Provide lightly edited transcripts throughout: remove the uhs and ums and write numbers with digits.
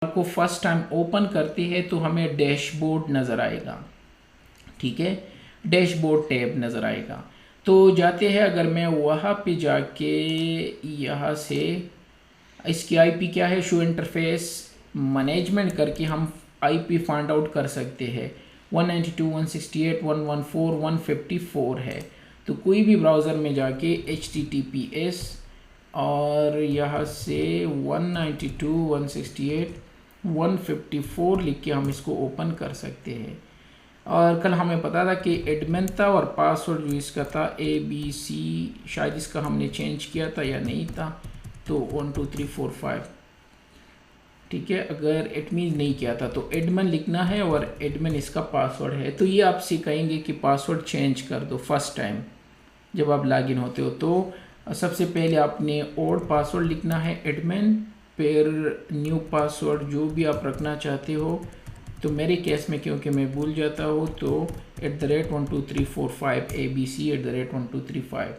को first time open करते हैं तो हमें डैशबोर्ड नज़र आएगा, ठीक है, डैशबोर्ड टैब नज़र आएगा। तो जाते हैं, अगर मैं वहाँ पे जाके यहाँ से इसकी आईपी क्या है, शो इंटरफेस मैनेजमेंट करके हम आईपी फाइंड आउट कर सकते हैं। 192.168.114.154 है। तो कोई भी ब्राउज़र में जाके HTTPS और यहाँ से 192.168.154 लिख के हम इसको ओपन कर सकते हैं। और कल हमें पता था कि एडमिन था और पासवर्ड जो इसका था ABC, शायद इसका हमने चेंज किया था या नहीं था, तो 12345, ठीक है। अगर एडमिन नहीं किया था तो एडमिन लिखना है और एडमिन इसका पासवर्ड है। तो ये आपसे कहेंगे कि पासवर्ड चेंज कर दो फर्स्ट टाइम जब आप लॉगिन होते हो। तो सबसे पहले आपने ओल्ड पासवर्ड लिखना है एडमिन, फिर न्यू पासवर्ड जो भी आप रखना चाहते हो। तो मेरे केस में क्योंकि मैं भूल जाता हूँ तो @12345 ABC@12345,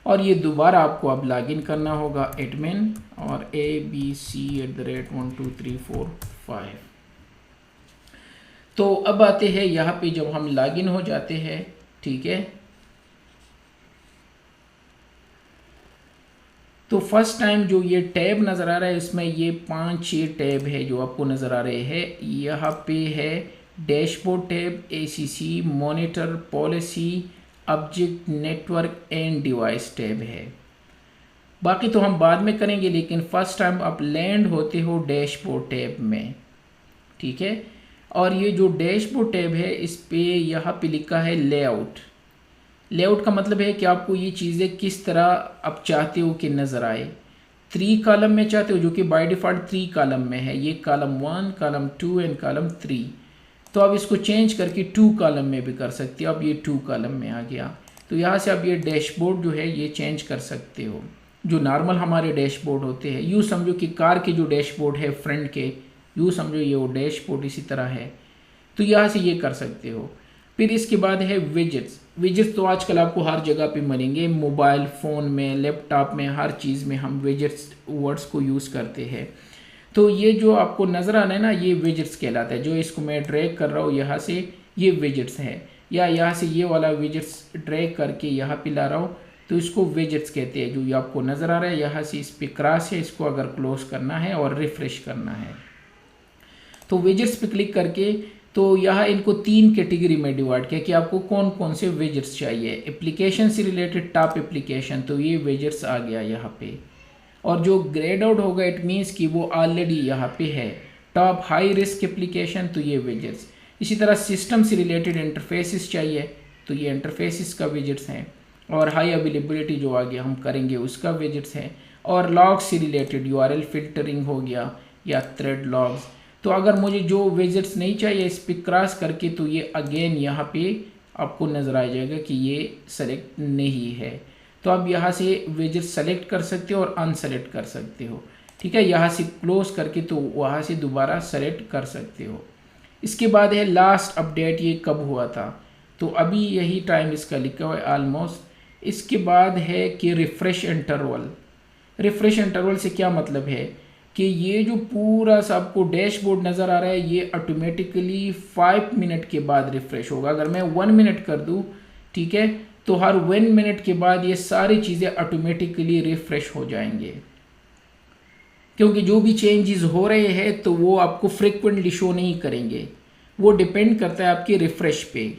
और ये दोबारा आपको अब लॉगिन करना होगा एडमिन और ABC@12345। तो अब आते हैं यहाँ पे जब हम लॉगिन हो जाते हैं, ठीक है। तो फर्स्ट टाइम जो ये टैब नज़र आ रहा है, इसमें ये 5-6 टैब है जो आपको नज़र आ रहे हैं। यहाँ पे है dashboard tab, ACC, monitor, policy, object, network and device tab है। बाकी तो हम बाद में करेंगे, लेकिन फर्स्ट टाइम आप लैंड होते हो डैशबोर्ड टैब में, ठीक है। और ये जो डैशबोर्ड टैब है इस पे यहाँ पे लिखा है लेआउट। लेआउट का मतलब है कि आपको ये चीज़ें किस तरह आप चाहते हो कि नज़र आए। 3 कॉलम में चाहते हो, जो कि बाय डिफ़ॉल्ट 3 कॉलम में है, ये कॉलम 1, कॉलम 2 एंड कॉलम 3। तो आप इसको चेंज करके 2 कॉलम में भी कर सकते हो। अब ये 2 कॉलम में आ गया, तो यहाँ से आप ये डैशबोर्ड जो है ये चेंज कर सकते हो। जो नॉर्मल हमारे डैशबोर्ड होते हैं, यूँ समझो कि कार के जो डैशबोर्ड है फ्रंट के, यूँ समझो ये वो डैशबोर्ड इसी तरह है। तो यहाँ से ये कर सकते हो। फिर इसके बाद है विजेट्स। विजेट्स तो आजकल आपको हर जगह पे मिलेंगे, मोबाइल फ़ोन में, लैपटॉप में, हर चीज़ में हम विजेट्स वर्ड्स को यूज़ करते हैं। तो ये जो आपको नज़र आ रहा है ना, ये विजेट्स कहलाता है। जो इसको मैं ड्रैग कर रहा हूँ यहाँ से, ये विजेट्स है, या यहाँ से ये वाला विजेट्स ड्रैग करके यहाँ पे ला रहा हूँ, तो इसको विजेट्स कहते हैं। जो ये आपको नज़र आ रहा है यहाँ से, इस पर क्रॉस है, इसको अगर क्लोज करना है और रिफ्रेश करना है तो विजेट्स पे क्लिक करके, तो यहाँ इनको 3 कैटेगरी में डिवाइड किया कि आपको कौन कौन से विजेट्स चाहिए। एप्लीकेशन से रिलेटेड टॉप एप्लीकेशन, तो ये विजेट्स आ गया यहाँ पे। और जो ग्रेड आउट होगा इट मीन्स कि वो ऑलरेडी यहाँ पे है। टॉप हाई रिस्क एप्लीकेशन, तो ये विजेट्स। इसी तरह सिस्टम से रिलेटेड इंटरफेसिस चाहिए, तो ये इंटरफेसिस का विजेट्स हैं। और हाई अवेलेबिलिटी जो आगे हम करेंगे उसका विजेट्स है। और लॉग्स से रिलेटेड URL फिल्टरिंग हो गया या थ्रेड लॉग्स। तो अगर मुझे जो विजेट्स नहीं चाहिए इस पर क्रॉस करके, तो ये अगेन यहाँ पे आपको नज़र आ जाएगा कि ये सेलेक्ट नहीं है। तो आप यहाँ से विजेट सेलेक्ट कर सकते हो और अनसेलेक्ट कर सकते हो, ठीक है। यहाँ से क्लोज करके तो वहाँ से दोबारा सेलेक्ट कर सकते हो। इसके बाद है लास्ट अपडेट, ये कब हुआ था, तो अभी यही टाइम इसका लिखा हुआ है ऑलमोस्ट। इसके बाद है कि रिफ्रेश इंटरवल। रिफ्रेश इंटरवल से क्या मतलब है कि ये जो पूरा सा आपको डैशबोर्ड नज़र आ रहा है, ये ऑटोमेटिकली 5 मिनट के बाद रिफ्रेश होगा। अगर मैं 1 मिनट कर दूँ, ठीक है, तो हर 1 मिनट के बाद ये सारी चीज़ें ऑटोमेटिकली रिफ्रेश हो जाएंगे, क्योंकि जो भी चेंजेस हो रहे हैं तो वो आपको फ्रिक्वेंटली शो नहीं करेंगे, वो डिपेंड करता है आपके रिफ्रेश पे,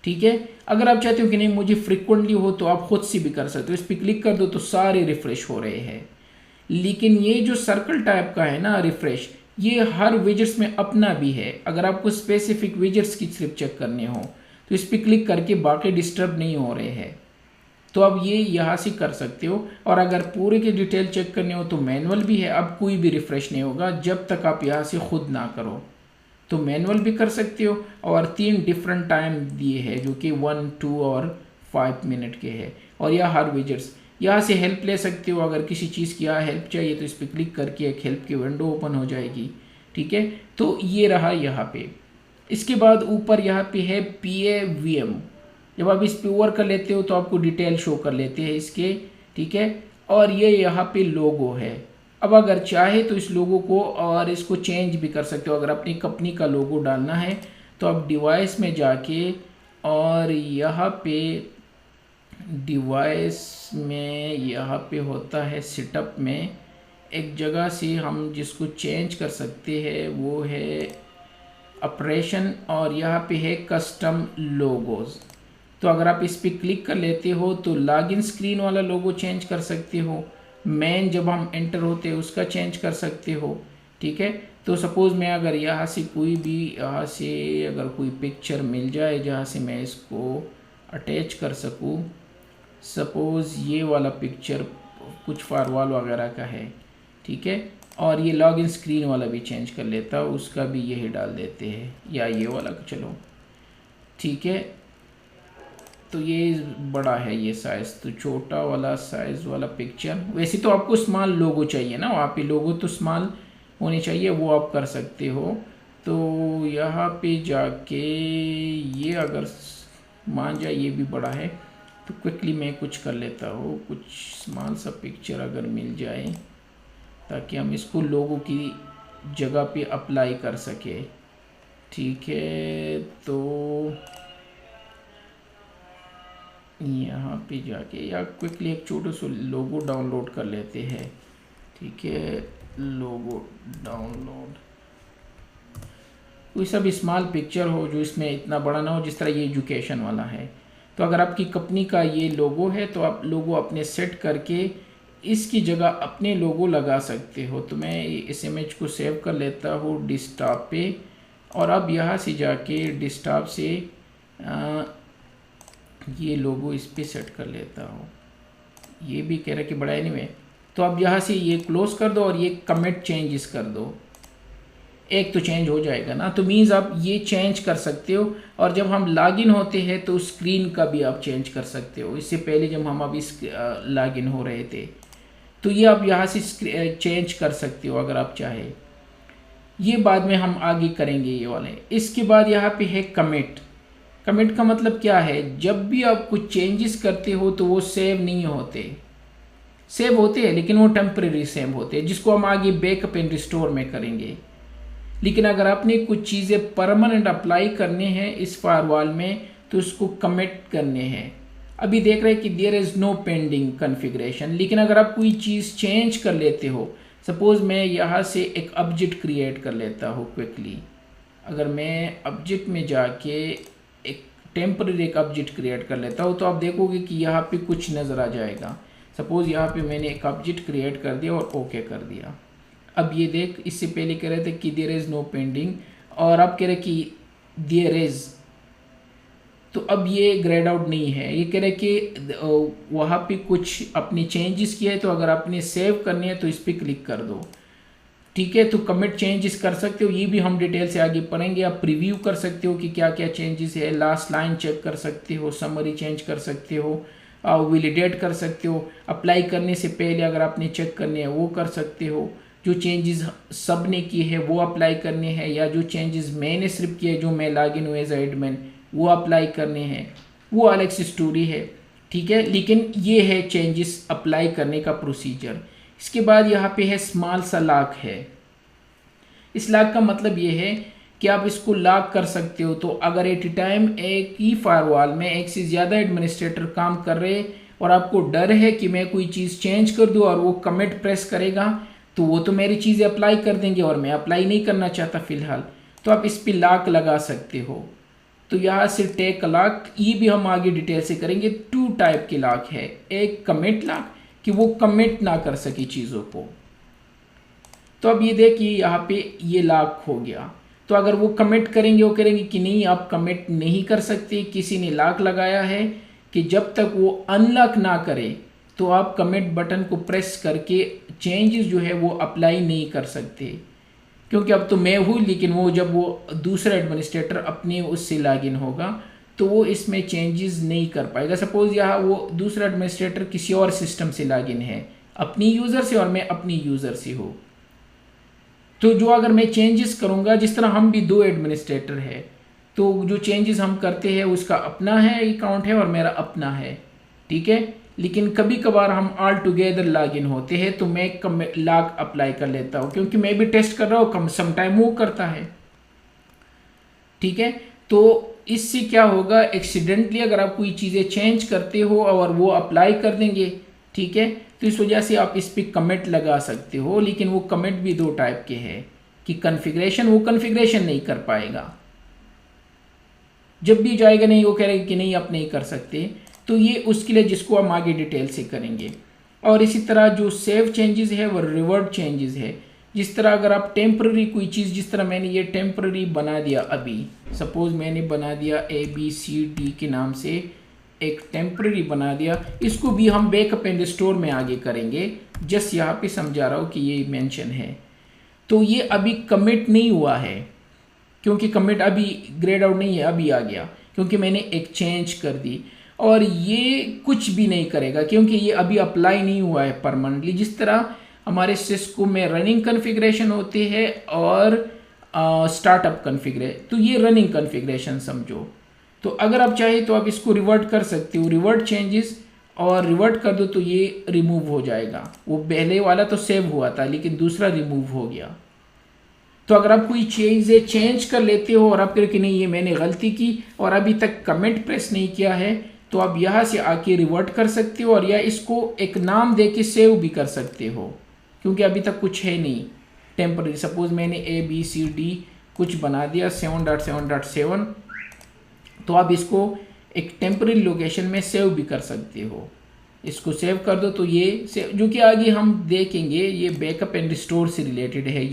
ठीक है। अगर आप चाहते हो कि नहीं मुझे फ्रिक्वेंटली हो, तो आप खुद से भी कर सकते हो। इस पर क्लिक कर दो तो सारे रिफ्रेश हो रहे हैं। लेकिन ये जो सर्कल टाइप का है ना रिफ्रेश, ये हर विजेट्स में अपना भी है। अगर आपको स्पेसिफिक विजेट्स की सिर्फ चेक करने हो तो इस पर क्लिक करके बाकी डिस्टर्ब नहीं हो रहे हैं, तो अब ये यहाँ से कर सकते हो। और अगर पूरे की डिटेल चेक करने हो तो मैनुअल भी है। अब कोई भी रिफ्रेश नहीं होगा जब तक आप यहाँ से खुद ना करो, तो मैनुअल भी कर सकते हो। और 3 डिफरेंट टाइम दिए हैं जो कि 1, 2 और 5 मिनट के हैं। और यह हर विजेट्स, यहाँ से हेल्प ले सकते हो। अगर किसी चीज़ की यहाँ हेल्प चाहिए तो इस पर क्लिक करके एक हेल्प की विंडो ओपन हो जाएगी, ठीक है। तो ये रहा यहाँ पे। इसके बाद ऊपर यहाँ पे है PAVM। जब आप इस पे ओवर कर लेते हो तो आपको डिटेल शो कर लेते हैं इसके, ठीक है। और ये यहाँ पे लोगो है। अब अगर चाहे तो इस लोगो को और इसको चेंज भी कर सकते हो। अगर अपनी कंपनी का लोगो डालना है तो आप डिवाइस में जाके और यहाँ पे डिवाइस में यहाँ पे होता है सेटअप में एक जगह से हम जिसको चेंज कर सकते हैं वो है ऑपरेशन, और यहाँ पे है कस्टम लोगोज। तो अगर आप इस पर क्लिक कर लेते हो तो लॉगिन स्क्रीन वाला लोगो चेंज कर सकते हो, मेन जब हम एंटर होते हैं उसका चेंज कर सकते हो। ठीक है, तो सपोज़ मैं अगर यहाँ से कोई भी यहाँ से अगर कोई पिक्चर मिल जाए जहाँ से मैं इसको अटैच कर सकूँ, सपोज़ ये वाला पिक्चर कुछ फारवॉल वगैरह का है, ठीक है, और ये लॉगिन स्क्रीन वाला भी चेंज कर लेता हूँ, उसका भी यही डाल देते हैं, या ये वाला चलो ठीक है। तो ये बड़ा है ये साइज़, तो छोटा वाला साइज़ वाला पिक्चर, वैसे तो आपको स्मॉल लोगो चाहिए ना, वहाँ पे लोगो तो स्मॉल होनी चाहिए, वो आप कर सकते हो। तो यहाँ पे जाके ये अगर मान जाए ये भी बड़ा है तो क्विकली मैं कुछ कर लेता हूँ, कुछ स्मॉल सा पिक्चर अगर मिल जाए ताकि हम इसको लोगों की जगह पे अप्लाई कर सके। ठीक है, तो यहाँ पे जाके या क्विकली एक छोटे से लोगो डाउनलोड कर लेते हैं। ठीक है, लोगो डाउनलोड, कोई सा भी स्मॉल पिक्चर हो जो इसमें इतना बड़ा ना हो, जिस तरह ये एजुकेशन वाला है। तो अगर आपकी कंपनी का ये लोगो है तो आप लोगो अपने सेट करके इसकी जगह अपने लोगो लगा सकते हो। तो मैं इस इमेज को सेव कर लेता हूँ डेस्कटॉप पे, और अब यहाँ से जाके डेस्कटॉप से ये लोगो इस पे सेट कर लेता हूँ। ये भी कह रहा कि बड़ा एनीवे, तो अब यहाँ से ये क्लोज कर दो और ये कमिट चेंजेस कर दो, एक तो चेंज हो जाएगा ना। तो मीन्स आप ये चेंज कर सकते हो, और जब हम लॉगिन होते हैं तो स्क्रीन का भी आप चेंज कर सकते हो। इससे पहले जब हम अभी लॉगिन हो रहे थे तो ये आप यहाँ से चेंज कर सकते हो अगर आप चाहे। ये बाद में हम आगे करेंगे ये वाले। इसके बाद यहाँ पे है कमिट। कमिट का मतलब क्या है, जब भी आप कुछ चेंजेस करते हो तो वो सेव नहीं होते, सेव होते हैं लेकिन वो टेम्परेरी सेव होते हैं, जिसको हम आगे बैकअप एंड रिस्टोर में करेंगे। लेकिन अगर आपने कुछ चीज़ें परमानेंट अप्लाई करने हैं इस फायरवॉल में तो उसको कमिट करने हैं। अभी देख रहे हैं कि there is no pending configuration, लेकिन अगर आप कोई चीज़ चेंज कर लेते हो, सपोज़ मैं यहाँ से एक ऑब्जेक्ट क्रिएट कर लेता हूँ क्विकली। अगर मैं ऑब्जेक्ट में जाके एक टेम्परेरी एक ऑब्जेक्ट क्रिएट कर लेता हूँ तो आप देखोगे कि यहाँ पे कुछ नज़र आ जाएगा। सपोज़ यहाँ पे मैंने एक ऑब्जेक्ट क्रिएट कर दिया और ओके कर दिया। अब ये देख, इससे पहले कह रहे थे कि देयर इज़ नो पेंडिंग, और अब कह रहे कि देयर इज़, तो अब ये ग्रेड आउट नहीं है। ये कह रहे कि वहाँ पे कुछ अपने चेंजेस किए हैं, तो अगर आपने सेव करनी है तो इस पर क्लिक कर दो। ठीक है, तो कमिट चेंजेस कर सकते हो, ये भी हम डिटेल से आगे पढ़ेंगे। आप प्रीव्यू कर सकते हो कि क्या क्या चेंजेस है, लास्ट लाइन चेक कर सकते हो, समरी चेंज कर सकते हो, वैलिडेट कर सकते हो, अप्लाई करने से पहले अगर आपने चेक करने हैं वो कर सकते हो, जो चेंजेस सब ने किए हैं वो अप्लाई करने हैं, या जो चेंजेस मैंने सिर्फ किए जो मैं लॉगिन हुए एज एडमिन वो अप्लाई करने हैं, वो अलग से स्टोरी है। ठीक है, लेकिन ये है चेंजेस अप्लाई करने का प्रोसीजर। इसके बाद यहाँ पे है स्मॉल सा लॉक है। इस लॉक का मतलब ये है कि आप इसको लॉक कर सकते हो। तो अगर एट ए टाइम एक ही फायरवॉल में एक से ज़्यादा एडमिनिस्ट्रेटर काम कर रहे और आपको डर है कि मैं कोई चीज़ चेंज कर दूँ और वो कमिट प्रेस करेगा तो वो तो मेरी चीज़ें अप्लाई कर देंगे और मैं अप्लाई नहीं करना चाहता फ़िलहाल, तो आप इस पर लॉक लगा सकते हो। तो यहाँ से टेक लॉक, ये भी हम आगे डिटेल से करेंगे। 2 टाइप के लॉक है, एक कमिट लॉक कि वो कमिट ना कर सके चीज़ों को। तो अब ये देखिए यहाँ पे ये लॉक हो गया। तो अगर वो कमिट करेंगे वो करेंगे कि नहीं आप कमिट नहीं कर सकते, किसी ने लॉक लगाया है कि जब तक वो अनलॉक ना करे तो आप कमिट बटन को प्रेस करके चेंजेस जो है वो अप्लाई नहीं कर सकते। क्योंकि अब तो मैं हूँ, लेकिन वो जब वो दूसरा एडमिनिस्ट्रेटर अपने उससे लॉगिन होगा तो वो इसमें चेंजेस नहीं कर पाएगा। सपोज़ यहाँ वो दूसरा एडमिनिस्ट्रेटर किसी और सिस्टम से लॉगिन है, अपनी यूज़र से, और मैं अपनी यूज़र से हूँ, तो जो अगर मैं चेंजेस करूँगा, जिस तरह हम भी 2 एडमिनिस्ट्रेटर है, तो जो चेंजेस हम करते हैं उसका अपना है अकाउंट है और मेरा अपना है। ठीक है, लेकिन कभी कभार हम ऑल टुगेदर लॉगिन होते हैं तो मैं लॉग अप्लाई कर लेता हूँ, क्योंकि मैं भी टेस्ट कर रहा हूँ, कम सम टाइम वो करता है। ठीक है, तो इससे क्या होगा, एक्सीडेंटली अगर आप कोई चीज़ें चेंज करते हो और वो अप्लाई कर देंगे, ठीक है, तो इस वजह से आप इस पर कमेंट लगा सकते हो। लेकिन वो कमेंट भी दो टाइप के हैं कि कॉन्फ़िगरेशन, वो कॉन्फ़िगरेशन नहीं कर पाएगा, जब भी जाएगा नहीं वो कह रहे कि नहीं आप नहीं कर सकते। तो ये उसके लिए जिसको हम आगे डिटेल से करेंगे। और इसी तरह जो सेव चेंजेस है वो रिवर्ट चेंजेस है। जिस तरह अगर आप टेम्पररी कोई चीज़, जिस तरह मैंने ये टेम्पररी बना दिया, अभी सपोज मैंने बना दिया ABCD के नाम से एक टेम्पररी बना दिया, इसको भी हम बैकअप एंड रिस्टोर में आगे करेंगे। जस्ट यहाँ पे समझा रहा हूँ कि ये मेंशन है। तो ये अभी कमिट नहीं हुआ है, क्योंकि कमिट अभी ग्रेड आउट नहीं है, अभी आ गया क्योंकि मैंने एक चेंज कर दी। और ये कुछ भी नहीं करेगा क्योंकि ये अभी अप्लाई नहीं हुआ है परमानेंटली। जिस तरह हमारे सिस्को में रनिंग कॉन्फ़िगरेशन होती है और स्टार्टअप कॉन्फ़िगरेशन, तो ये रनिंग कॉन्फ़िगरेशन समझो। तो अगर आप चाहे तो आप इसको रिवर्ट कर सकते हो, रिवर्ट चेंजेस, और रिवर्ट कर दो तो ये रिमूव हो जाएगा। वो पहले वाला तो सेव हुआ था लेकिन दूसरा रिमूव हो गया। तो अगर आप कोई चीज़ें चेंज कर लेते हो और आप कह कि नहीं ये मैंने गलती की और अभी तक कमेंट प्रेस नहीं किया है, तो आप यहाँ से आके रिवर्ट कर सकते हो, और या इसको एक नाम दे के सेव भी कर सकते हो, क्योंकि अभी तक कुछ है नहीं टेम्पररी। सपोज मैंने ABCD कुछ बना दिया 7.7.7, तो आप इसको एक टेम्पररी लोकेशन में सेव भी कर सकते हो। इसको सेव कर दो तो ये सेव, जो कि आगे हम देखेंगे, ये बैकअप एंड रिस्टोर से रिलेटेड है।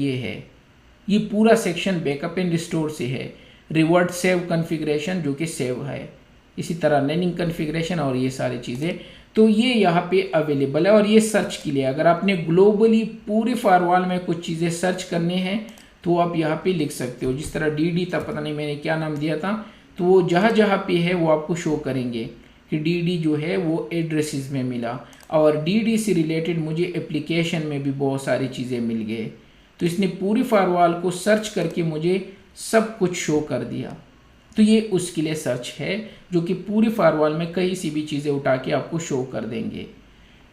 ये पूरा सेक्शन बैकअप एंड रिस्टोर से है। रिवर्ट सेव कॉन्फ़िगरेशन जो कि सेव है, इसी तरह रनिंग कॉन्फ़िगरेशन और ये सारी चीज़ें, तो ये यहाँ पे अवेलेबल है। और ये सर्च के लिए, अगर आपने ग्लोबली पूरे फायरवॉल में कुछ चीज़ें सर्च करनी है तो आप यहाँ पे लिख सकते हो। जिस तरह DD था, पता नहीं मैंने क्या नाम दिया था, तो वो जहाँ जहाँ पे है वो आपको शो करेंगे कि DD जो है वो एड्रेसेस में मिला, और DD से रिलेटेड मुझे एप्लीकेशन में भी बहुत सारी चीज़ें मिल गए। तो इसने पूरी फायरवॉल को सर्च करके मुझे सब कुछ शो कर दिया। तो ये उसके लिए सर्च है जो कि पूरी फायरवॉल में कहीं सी भी चीज़ें उठा के आपको शो कर देंगे।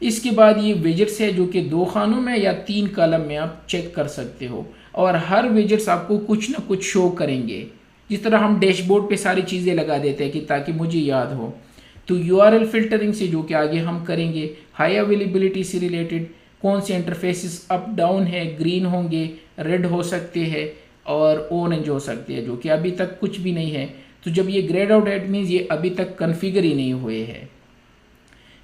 इसके बाद ये विजेट्स है जो कि 2 खानों में या 3 कॉलम में आप चेक कर सकते हो, और हर विजेट्स आपको कुछ ना कुछ शो करेंगे। जिस तरह हम डैशबोर्ड पे सारी चीज़ें लगा देते हैं कि ताकि मुझे याद हो, तो URL फिल्टरिंग से जो कि आगे हम करेंगे, हाई अवेलेबिलिटी से रिलेटेड कौन से इंटरफेसेस अप डाउन है, ग्रीन होंगे, रेड हो सकते हैं और ऑरेंज हो सकते हैं, जो कि अभी तक कुछ भी नहीं है। तो जब ये ग्रेड आउट है, मीन्स ये अभी तक कॉन्फ़िगर ही नहीं हुए हैं।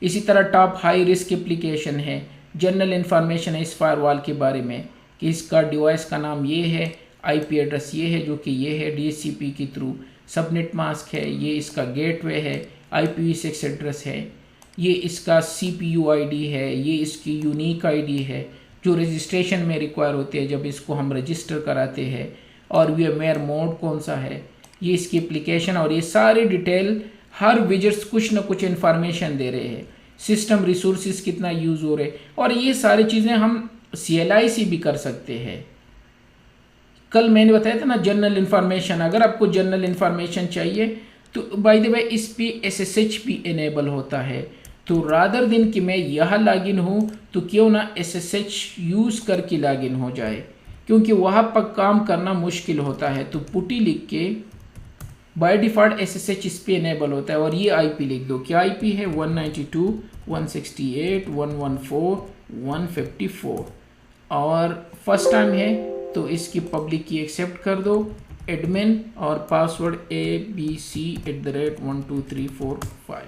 इसी तरह टॉप हाई रिस्क एप्लीकेशन है, जनरल इन्फॉर्मेशन है इस फायरवॉल के बारे में कि इसका डिवाइस का नाम ये है, IP एड्रेस ये है जो कि ये है DHCP के थ्रू, सबनेट मास्क है, ये इसका गेटवे है, IPv6 एड्रेस है, ये इसका CPU ID है, ये इसकी यूनिक ID है जो रजिस्ट्रेशन में रिक्वायर होती है जब इसको हम रजिस्टर कराते हैं, और VMware मोड कौन सा है, ये इसकी एप्लीकेशन, और ये सारी डिटेल हर विजेट्स कुछ ना कुछ इन्फॉर्मेशन दे रहे हैं। सिस्टम रिसोर्सेज कितना यूज़ हो रहे, और ये सारी चीज़ें हम CLI से भी कर सकते हैं। कल मैंने बताया था ना जनरल इन्फॉर्मेशन, अगर आपको जनरल इन्फॉर्मेशन चाहिए तो बाय द वे इस पे SSH भी इनेबल होता है। तो रादर दिन कि मैं यहाँ लॉगिन हूँ तो क्यों ना SSH यूज़ करके लॉगिन हो जाए, क्योंकि वहाँ पर काम करना मुश्किल होता है। तो पुटी लिख के बाय डिफ़ॉल्ट SSH इस पे इनेबल होता है, और ये IP लिख दो। क्या IP है? 192.168.114.154, और फर्स्ट टाइम है तो इसकी पब्लिक की एक्सेप्ट कर दो, एडमिन, और पासवर्ड ABC@12345।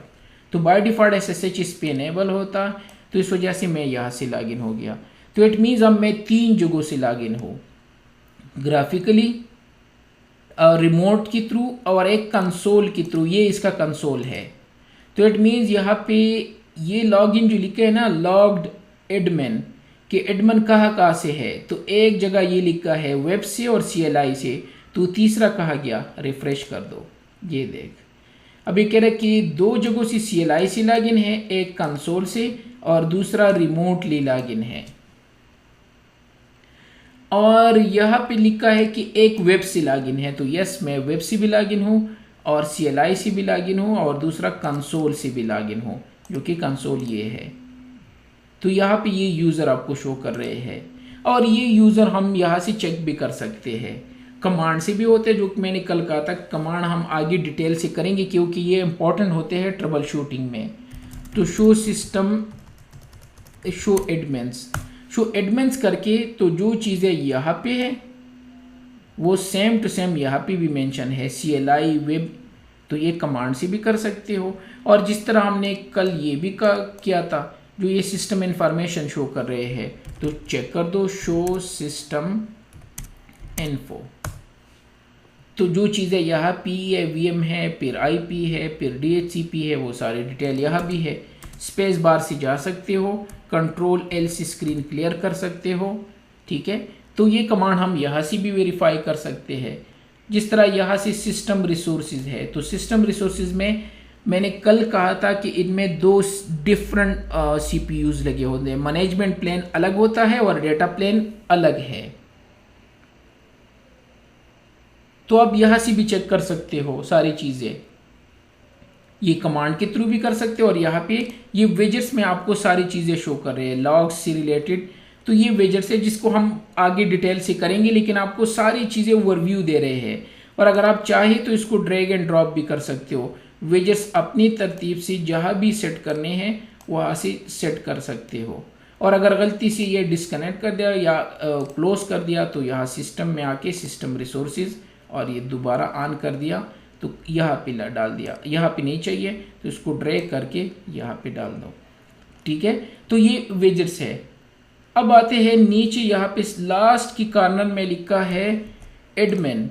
तो बाय डिफ़ॉल्ट SSH इस पे इनेबल होता, तो इस वजह से मैं यहाँ से लॉगिन हो गया। तो इट मीन्स अब मैं 3 जगहों से लॉगिन हूँ, ग्राफिकली, रिमोट के थ्रू और एक कंसोल के थ्रू। ये इसका कंसोल है। तो इट मीन्स यहाँ पे ये लॉगिन जो लिखे है ना, लॉग्ड एडमिन, कि एडमिन कहाँ से है, तो एक जगह ये लिखा है वेब से और CLI से, तो तीसरा कहा गया, रिफ्रेश कर दो, ये देख अभी कह रहे कि 2 जगहों से CLI से लॉगिन है, एक कंसोल से और दूसरा रिमोटली लॉगिन है। और यहाँ पे लिखा है कि एक वेब से लॉगिन है, तो यस मैं वेब से भी लॉगिन हूँ और CLI से भी लॉगिन हूँ और दूसरा कंसोल से भी लॉगिन हूँ। जो कि कंसोल ये है। तो यहाँ पे ये यूज़र आपको शो कर रहे हैं और ये यूज़र हम यहाँ से चेक भी कर सकते हैं, कमांड से भी होते हैं, जो कि मैंने कल कहा था कमांड हम आगे डिटेल से करेंगे क्योंकि ये इंपॉर्टेंट होते हैं ट्रबल शूटिंग में। तो शो सिस्टम शो एडमिन्स करके तो जो चीज़ें यहाँ पे है वो सेम टू सेम यहाँ पे भी मेंशन है, CLI वेब, तो ये कमांड से भी कर सकते हो। और जिस तरह हमने कल ये भी किया था, जो ये सिस्टम इंफॉर्मेशन शो कर रहे हैं, तो चेक कर दो शो सिस्टम इन्फो। तो जो चीज़ें यहाँ पी है, VM है, फिर IP है, फिर DHCP है, वो सारी डिटेल यहाँ भी है। स्पेस बार से जा सकते हो, कंट्रोल L से स्क्रीन क्लियर कर सकते हो, ठीक है। तो ये कमांड हम यहाँ से भी वेरीफाई कर सकते हैं। जिस तरह यहाँ से सिस्टम रिसोर्सेज है, तो सिस्टम रिसोर्सेज में मैंने कल कहा था कि इनमें दो डिफरेंट CPUs लगे होते हैं, मैनेजमेंट प्लेन अलग होता है और डेटा प्लेन अलग है। तो आप यहाँ से भी चेक कर सकते हो सारी चीज़ें, ये कमांड के थ्रू भी कर सकते हो। और यहाँ पे ये वेजेट्स में आपको सारी चीज़ें शो कर रहे हैं लॉग्स से रिलेटेड। तो ये वेजेट्स है जिसको हम आगे डिटेल से करेंगे, लेकिन आपको सारी चीज़ें ओवरव्यू दे रहे हैं। और अगर आप चाहें तो इसको ड्रैग एंड ड्रॉप भी कर सकते हो, वेजेट्स अपनी तरतीब से जहाँ भी सेट करने हैं वहाँ से सेट कर सकते हो। और अगर गलती से ये डिस्कनेक्ट कर दिया या क्लोज कर दिया तो यहाँ सिस्टम में आके सिस्टम रिसोर्सेज और ये दोबारा ऑन कर दिया तो यहाँ पे डाल दिया, यहाँ पे नहीं चाहिए तो इसको ड्रैग करके यहाँ पे डाल दो, ठीक है। तो ये वेजेट्स है। अब आते हैं नीचे, यहाँ पे लास्ट की कॉर्नर में लिखा है एडमिन।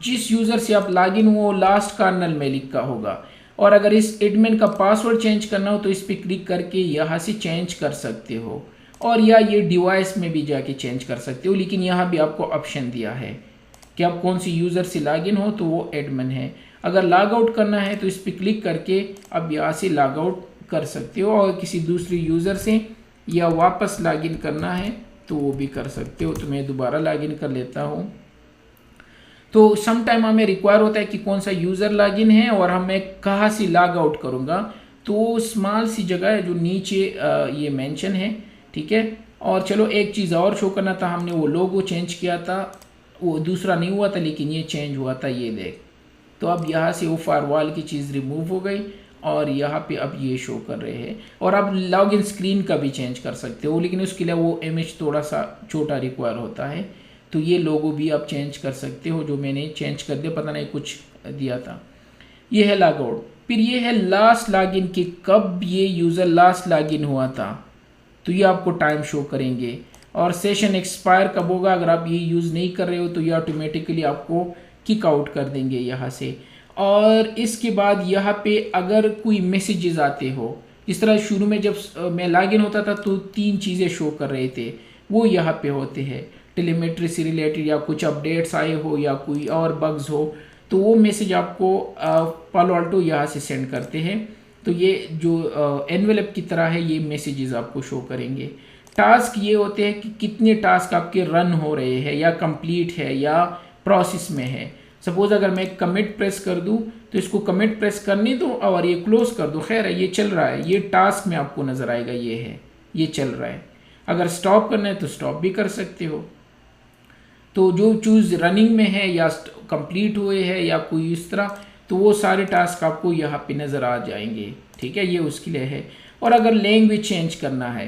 जिस यूजर से आप लॉगिन हुए वो लास्ट कॉर्नर में लिखा होगा। और अगर इस एडमिन का पासवर्ड चेंज करना हो तो इस पर क्लिक करके यहाँ से चेंज कर सकते हो, और या ये डिवाइस में भी जाके चेंज कर सकते हो। लेकिन यहाँ भी आपको ऑप्शन दिया है कि आप कौन सी यूज़र से लॉगिन हो, तो वो एडमिन है। अगर लॉग आउट करना है तो इस पर क्लिक करके अब यहाँ से लॉग आउट कर सकते हो, और किसी दूसरी यूज़र से या वापस लॉगिन करना है तो वो भी कर सकते हो। तो मैं दोबारा लॉगिन कर लेता हूँ। तो सम टाइम हमें रिक्वायर होता है कि कौन सा यूज़र लॉगिन है और मैं कहाँ से लॉग आउट करूँगा, तो स्मॉल सी जगह है जो नीचे ये मेंशन है, ठीक है। और चलो एक चीज़ और शो करना था, हमने वो लोगो चेंज किया था, वो दूसरा नहीं हुआ था लेकिन ये चेंज हुआ था, ये देख। तो अब यहाँ से वो फायरवॉल की चीज़ रिमूव हो गई और यहाँ पे अब ये शो कर रहे हैं। और आप लॉगिन स्क्रीन का भी चेंज कर सकते हो, लेकिन उसके लिए वो इमेज थोड़ा सा छोटा रिक्वायर होता है। तो ये लोगो भी आप चेंज कर सकते हो, जो मैंने चेंज कर दिया, पता नहीं कुछ दिया था। ये है लॉग आउट। फिर ये है लास्ट लॉगिन कि कब ये यूज़र लास्ट लॉगिन हुआ था, तो ये आपको टाइम शो करेंगे। और सेशन एक्सपायर कब होगा, अगर आप ये यूज़ नहीं कर रहे हो तो ये ऑटोमेटिकली आपको किक आउट कर देंगे यहाँ से। और इसके बाद यहाँ पे अगर कोई मैसेजेस आते हो, इस तरह शुरू में जब मैं लॉगिन होता था तो 3 चीज़ें शो कर रहे थे, वो यहाँ पे होते हैं। टेलीमेट्री से रिलेटेड या कुछ अपडेट्स आए हो या कोई और बग्स हो, तो वो मैसेज आपको पालो अल्टो यहाँ से सेंड करते हैं। तो ये जो एनवेलप की तरह है, ये मैसेजेस आपको शो करेंगे। टास्क ये होते हैं कि कितने टास्क आपके रन हो रहे हैं या कंप्लीट है या प्रोसेस में है। सपोज अगर मैं कमिट प्रेस कर दूं तो इसको कमिट प्रेस करने दो और ये क्लोज कर दो, खैर है ये चल रहा है, ये टास्क में आपको नज़र आएगा, ये है, ये चल रहा है। अगर स्टॉप करना है तो स्टॉप भी कर सकते हो। तो जो चूज़ रनिंग में है या कंप्लीट हुए हैं या कोई इस तरह, तो वो सारे टास्क आपको यहाँ पे नज़र आ जाएंगे, ठीक है। ये उसके लिए है। और अगर लैंग्वेज चेंज करना है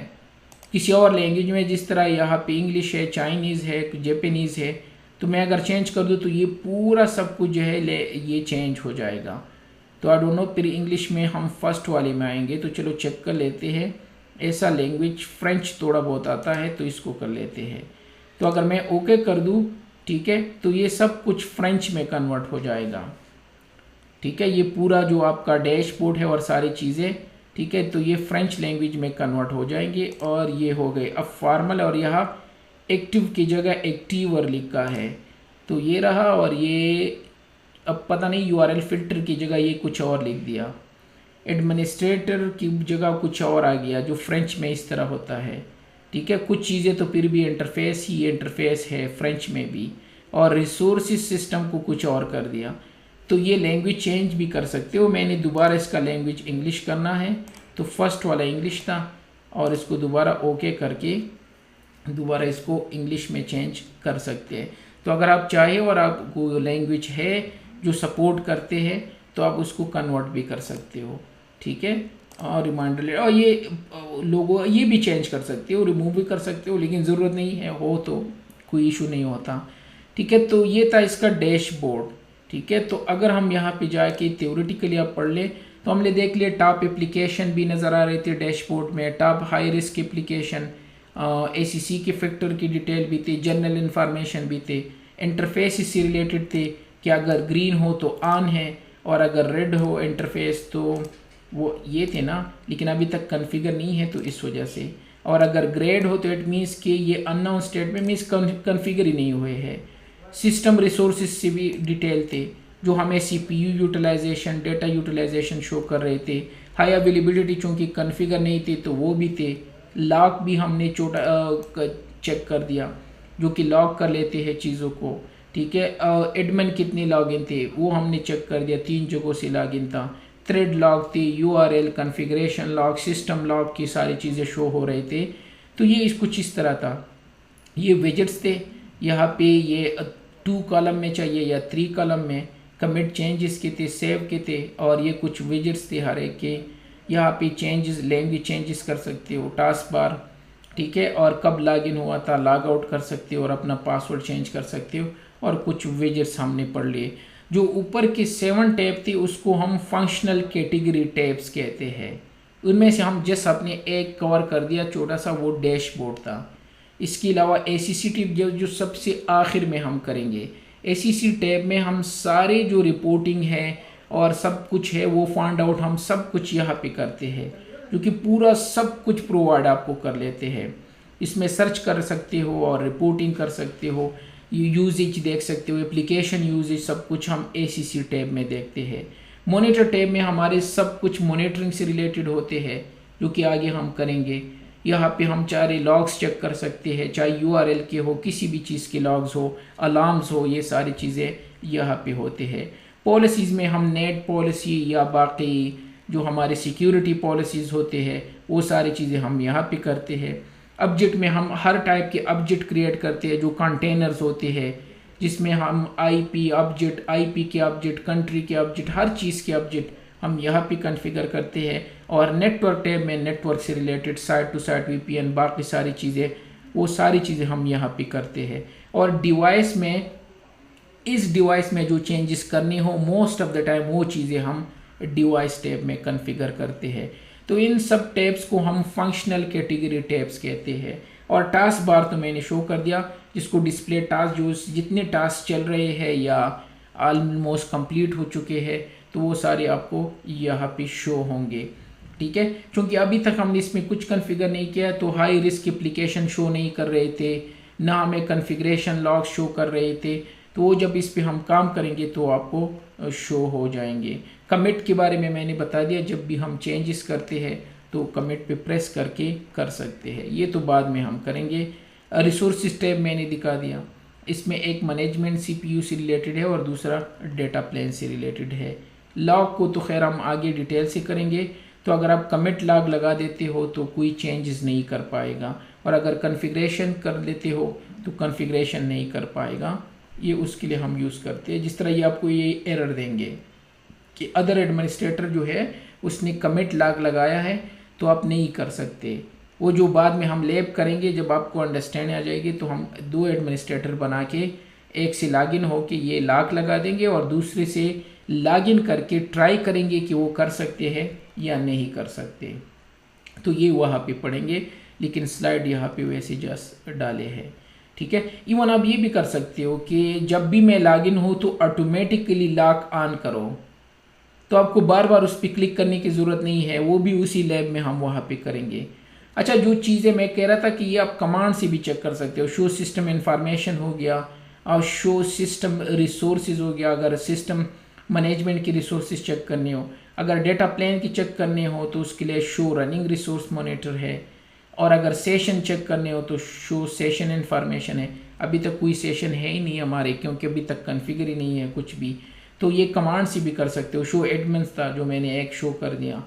किसी और लैंग्वेज में, जिस तरह यहाँ पे इंग्लिश है, चाइनीज़ है, जापानीज़ है, तो मैं अगर चेंज कर दूँ तो ये पूरा सब कुछ जो है ये चेंज हो जाएगा। तो आई डोंट नो, फिर इंग्लिश में हम फर्स्ट वाले में आएंगे, तो चलो चेक कर लेते हैं। ऐसा लैंग्वेज फ्रेंच थोड़ा बहुत आता है तो इसको कर लेते हैं। तो अगर मैं ओके कर दूँ, ठीक है, तो ये सब कुछ फ्रेंच में कन्वर्ट हो जाएगा, ठीक है। ये पूरा जो आपका डैशबोर्ड है और सारी चीज़ें, ठीक है, तो ये फ्रेंच लैंग्वेज में कन्वर्ट हो जाएंगे। और ये हो गए अब फॉर्मल, और यहाँ एक्टिव की जगह एक्टिवर लिखा है, तो ये रहा। और ये अब पता नहीं URL फिल्टर की जगह ये कुछ और लिख दिया, एडमिनिस्ट्रेटर की जगह कुछ और आ गया, जो फ्रेंच में इस तरह होता है, ठीक है। कुछ चीज़ें तो फिर भी इंटरफेस ही इंटरफेस है फ्रेंच में भी, और रिसोर्सेज सिस्टम को कुछ और कर दिया। तो ये लैंग्वेज चेंज भी कर सकते हो। मैंने दोबारा इसका लैंग्वेज इंग्लिश करना है, तो फर्स्ट वाला इंग्लिश था और इसको दोबारा ओके करके दोबारा इसको इंग्लिश में चेंज कर सकते हैं। तो अगर आप चाहे और आपको लैंग्वेज है जो सपोर्ट करते हैं तो आप उसको कन्वर्ट भी कर सकते हो, ठीक है। और रिमाइंडर और ये लोगो ये भी चेंज कर सकते हो, रिमूव भी कर सकते हो, लेकिन ज़रूरत नहीं है, हो तो कोई इशू नहीं होता, ठीक है। तो ये था इसका डैशबोर्ड, ठीक है। तो अगर हम यहाँ पे जाके थ्योरेटिकली आप पढ़ ले तो हमने देख लिया टॉप एप्लीकेशन भी नज़र आ रहे थे डैशबोर्ड में, top high risk application, ACC के फैक्टर की डिटेल भी थी, जनरल इंफॉर्मेशन भी थे, इंटरफेस इससे रिलेटेड थे कि अगर ग्रीन हो तो ऑन है और अगर रेड हो इंटरफेस तो वो ये थे ना, लेकिन अभी तक कॉन्फ़िगर नहीं है तो इस वजह से, और अगर ग्रेड हो तो इट मीन्स कि ये अननोन स्टेट में मीन्स कॉन्फ़िगर ही नहीं हुए हैं। सिस्टम रिसोर्सेज से भी डिटेल थे जो हमें CPU utilization, data utilization show कर रहे थे। हाई अवेलेबिलिटी चूँकि कॉन्फ़िगर नहीं थी तो वो भी थे। लॉक भी हमने चेक कर दिया जो कि लॉक कर लेते हैं चीज़ों को, ठीक है। एडमिन कितने लॉगिन थे वो हमने चेक कर दिया, 3 जगहों से लॉगिन था। थ्रेड लॉग थे, URL, configuration log, system log की सारी चीज़ें शो हो रहे थे। तो ये कुछ इस तरह था। ये विजेट्स थे, यहाँ पे ये 2 कॉलम में चाहिए या 3 कॉलम में, कमिट चेंजेस के थे, सेव के थे, और ये कुछ विजेट्स थे हर एक के। यहाँ पे चेंजेस, लैंग्वेज चेंजेस कर सकते हो, टास्क बार, ठीक है, और कब लॉगिन हुआ था लॉग आउट कर सकते हो और अपना पासवर्ड चेंज कर सकते हो, और कुछ विजेट्स हमने पढ़ लिए। जो ऊपर के 7 टैब थे उसको हम फंक्शनल कैटेगरी टैब्स कहते हैं। उनमें से हम जस्ट अपने एक कवर कर दिया छोटा सा, वो डैशबोर्ड था। इसके अलावा ACC टैब जो सबसे आखिर में हम करेंगे। ACC टैब में हम सारे जो रिपोर्टिंग है और सब कुछ है वो फाइंड आउट हम सब कुछ यहाँ पे करते हैं, जो कि पूरा सब कुछ प्रोवाइड आपको कर लेते हैं। इसमें सर्च कर सकते हो और रिपोर्टिंग कर सकते हो, यूजेज देख सकते हो, एप्लीकेशन यूजेज, सब कुछ हम ACC टैब में देखते हैं। मॉनिटर टैब में हमारे सब कुछ मॉनिटरिंग से रिलेटेड होते हैं जो कि आगे हम करेंगे। यहाँ पे हम चाहे लॉग्स चेक कर सकते हैं, चाहे URL के हो, किसी भी चीज़ के लॉग्स हो, अलार्म्स हो, ये सारी चीज़ें यहाँ पे होते हैं। पॉलिसीज़ में हम नेट पॉलिसी या बाकी जो हमारे सिक्योरिटी पॉलिसीज़ होते हैं वो सारी चीज़ें हम यहाँ पे करते हैं। ऑब्जेक्ट में हम हर टाइप के ऑब्जेक्ट क्रिएट करते हैं जो कंटेनर्स होते हैं, जिसमें हम IP ऑब्जेक्ट, IP के ऑब्जेक्ट, कंट्री के ऑब्जेक्ट, हर चीज़ के ऑब्जेक्ट हम यहाँ पे कॉन्फ़िगर करते हैं। और नेटवर्क टैब में नेटवर्क से related site to site VPN, बाकी सारी चीज़ें, वो सारी चीज़ें हम यहाँ पे करते हैं। और डिवाइस में, इस डिवाइस में जो चेंजेस करनी हो मोस्ट ऑफ द टाइम वो चीज़ें हम डिवाइस टैब में कॉन्फ़िगर करते हैं। तो इन सब टैब्स को हम फंक्शनल कैटेगरी टैब्स कहते हैं। और टास्क बार तो मैंने शो कर दिया, जिसको डिस्प्ले टास्क, जो जितने टास्क चल रहे हैं या ऑलमोस्ट कंप्लीट हो चुके हैं तो वो सारे आपको यहाँ पे शो होंगे, ठीक है। क्योंकि अभी तक हमने इसमें कुछ कॉन्फ़िगर नहीं किया तो हाई रिस्क एप्लीकेशन शो नहीं कर रहे थे, ना हमें कॉन्फ़िगरेशन लॉग शो कर रहे थे, तो वो जब इस पे हम काम करेंगे तो आपको शो हो जाएंगे। कमिट के बारे में मैंने बता दिया, जब भी हम चेंजेस करते हैं तो कमिट पे प्रेस करके कर सकते हैं, ये तो बाद में हम करेंगे। रिसोर्सेज टैब मैंने दिखा दिया, इसमें एक मैनेजमेंट CPU से रिलेटेड है और दूसरा डेटा प्लेन से रिलेटेड है। लॉग को तो खैर हम आगे डिटेल से करेंगे। तो अगर आप कमिट लॉग लगा देते हो तो कोई चेंजेस नहीं कर पाएगा, और अगर कॉन्फ़िगरेशन कर लेते हो तो कॉन्फ़िगरेशन नहीं कर पाएगा। ये उसके लिए हम यूज़ करते हैं। जिस तरह ये आपको ये एरर देंगे कि अदर एडमिनिस्ट्रेटर जो है उसने कमिट लॉग लगाया है तो आप नहीं कर सकते। वो जो बाद में हम लैब करेंगे, जब आपको अंडरस्टैंड आ जाएगी तो हम 2 एडमिनिस्ट्रेटर बना के एक से लॉगिन हो के ये लॉक लगा देंगे और दूसरे से लॉगिन करके ट्राई करेंगे कि वो कर सकते हैं या नहीं कर सकते। तो ये वहाँ पे पढ़ेंगे, लेकिन स्लाइड यहाँ पे वैसे जस्ट डाले हैं, ठीक है। इवन आप ये भी कर सकते हो कि जब भी मैं लॉगिन हूँ तो ऑटोमेटिकली लॉक ऑन करो, तो आपको बार बार उस पर क्लिक करने की ज़रूरत नहीं है, वो भी उसी लैब में हम वहाँ पे करेंगे। अच्छा, जो चीज़ें मैं कह रहा था कि ये आप कमांड से भी चेक कर सकते हो। शो सिस्टम इंफॉर्मेशन हो गया और शो सिस्टम रिसोर्सेज हो गया, अगर सिस्टम मैनेजमेंट की रिसोर्सेज चेक करनी हो। अगर डेटा प्लेन की चेक करने हो तो उसके लिए शो रनिंग रिसोर्स मॉनिटर है, और अगर सेशन चेक करने हो तो शो सेशन इंफॉर्मेशन है। अभी तक कोई सेशन है ही नहीं हमारे, क्योंकि अभी तक कॉन्फ़िगर ही नहीं है कुछ भी। तो ये कमांड से भी कर सकते हो। शो एडमिन्स था जो मैंने एक शो कर दिया।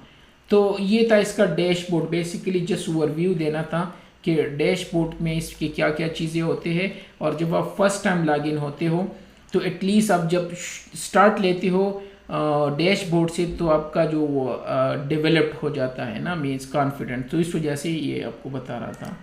तो ये था इसका डैशबोर्ड, बेसिकली जस्ट ओवरव्यू देना था कि डैशबोर्ड में इसके क्या क्या चीज़ें होते हैं। और जब आप फर्स्ट टाइम लॉगिन होते हो तो एटलीस्ट आप जब स्टार्ट लेते हो डैशबोर्ड से तो आपका जो डेवलप्ड हो जाता है ना, मीन्स कॉन्फिडेंट। तो इस वजह से ये आपको बता रहा था।